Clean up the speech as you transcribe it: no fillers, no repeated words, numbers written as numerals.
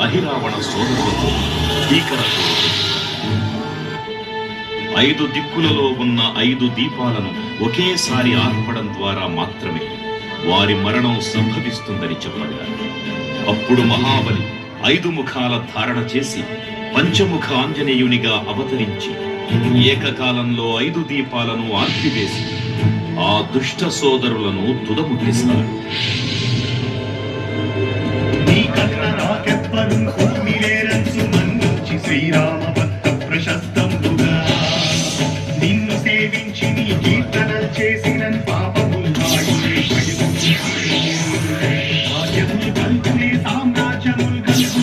అహిరావణ సోదరులతో భీకరతో 5 దిక్కులలో ఉన్న 5 దీపాలను ఒకేసారి ఆర్పడం ద్వారా మాత్రమే వారి మరణం సంభవిస్తుందని చెప్పగా అప్పుడు మహాబలి 5 ముఖాల ధారణ చేసి పంచముఖ ఆంజనేయునిగా అవతరించి ఏకకాలంలో 5 దీపాలను ఆర్పివేసి ఆ దుష్ట సోదరులను తుదముట్టిస్తారు. శ్రీరామ భక్త ప్రశస్తంబుగా నిన్ను సేవించి నీ కీర్తనలు చేసిన పాపములు భాగ్యములు కలుగునే సామ్రాజ్యములు కలుగు